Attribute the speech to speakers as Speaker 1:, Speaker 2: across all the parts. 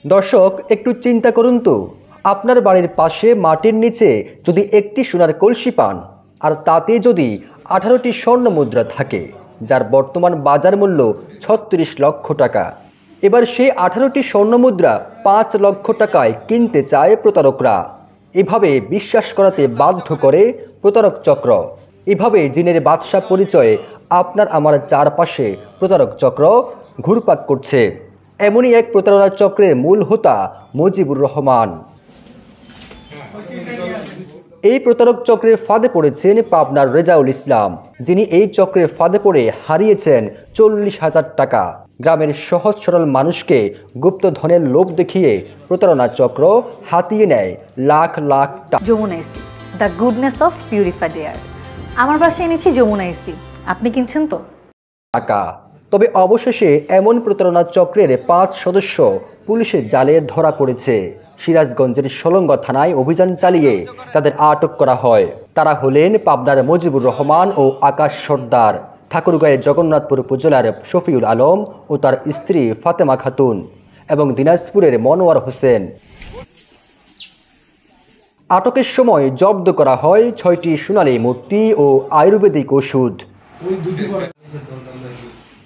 Speaker 1: দর্শক, একটু চিন্তা করুন তো, আপনার বাড়ির পাশে মাটির নিচে যদি একটি সোনার কলসি পান, আর তাতে যদি 18টি স্বর্ণ মুদ্রা থাকে, যার বর্তমান বাজার মূল্য 36 লক্ষ টাকা। এবার সেই 18টি স্বর্ণ মুদ্রা 5 লক্ষ টাকায় কিনতে চায় প্রতারকরা। এভাবে বিশ্বাস করাতে বাধ্য করে প্রতারক চক্র। এভাবে জিনের বাদশা পরিচয়ে আপনার আমার চারপাশে প্রতারক চক্র ঘুরপাক করছে। এমনই এক প্রতারণা চক্রের মূল হোতা মুজিবুর রহমান। এই প্রতারক চক্রের ফাঁদে পড়েছেন পাবনার রেজাউল ইসলাম, যিনি এই চক্রের ফাঁদে পড়ে হারিয়েছেন 40,000 টাকা। গ্রামের সহজ সরল মানুষকে গুপ্তধনের লোভ দেখিয়ে প্রতারণা চক্র হাতিয়ে নেয় লাখ লাখ টাকা।
Speaker 2: যমুনা ইস্তি, the goodness of purified air. আমার বাসায় এনেছি যমুনা ইস্তি, আপনি কিনছেন তো?
Speaker 1: তবে অবশেষে এমন প্রতারণা চক্রের 5 সদস্য পুলিশের জালে ধরা পড়েছে। সিরাজগঞ্জের সলঙ্গা থানায় অভিযান চালিয়ে তাদের আটক করা হয়। তারা হলেন পাবনার মুজিবুর রহমান ও আকাশ সর্দার, ঠাকুরগাঁয়ের জগন্নাথপুর উপজেলার শফিউল আলম ও তার স্ত্রী ফাতেমা খাতুন এবং দিনাজপুরের মনোয়ার হোসেন। আটকের সময় জব্দ করা হয় 6টি সোনালী মূর্তি ও আয়ুর্বেদিক ওষুধ।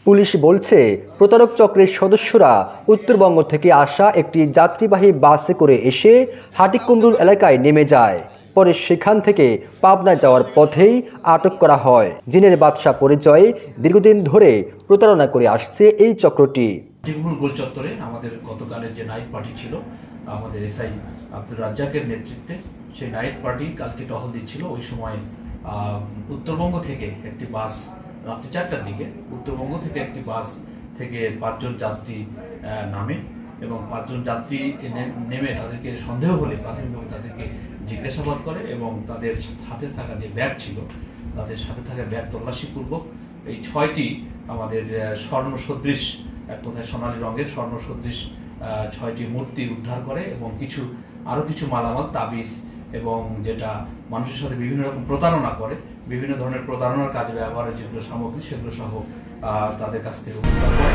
Speaker 1: পুলিশ বলছে, প্রতারক চক্রের সদস্যরা উত্তরবঙ্গ থেকে আসা একটি যাত্রীবাহী বাসে করে এসে হাটিকুমরুল এলাকায় নেমে যায়। পরে সেখান থেকে পাবনা যাওয়ার পথেই আটক করা হয়। জিনের বাদশা পরিচয়ে দীর্ঘদিন ধরে প্রতারণা করে আসছে এই চক্রটি।
Speaker 3: গোল চত্বরে আমাদের গতকালের যে নাইট পার্টি ছিল, আমাদের এসআই আব্দুর রাজ্জাকের নেতৃত্বে সেই নাইট পার্টি কালকে টহল দিচ্ছিল। ওই সময় উত্তরবঙ্গ থেকে একটি বাস রাত্রি 4টার দিকে উত্তরবঙ্গ থেকে একটি বাস থেকে 5 জন যাত্রী নামে এবং 5 জন যাত্রী নেমে তাদেরকে সন্দেহ হলে প্রাথমিকভাবে তাদেরকে জিজ্ঞাসাবাদ করে এবং তাদের হাতে থাকা যে ব্যাগ ছিল, তাদের সাথে থাকা ব্যাগ তল্লাশিপূর্বক এই 6টি আমাদের স্বর্ণ সদৃশ, এক কথায় সোনালী রঙের স্বর্ণ সদৃশ 6টি মূর্তি উদ্ধার করে এবং আরও কিছু মালামাল, তাবিজ এবং যেটা মানুষের সাথে বিভিন্ন রকম প্রতারণা করে, বিভিন্ন ধরনের প্রতারণার কাজে ব্যবহারের যেগুলো সামগ্রী, সেগুলো সহ তাদের কাছ থেকে উদ্ধার করে।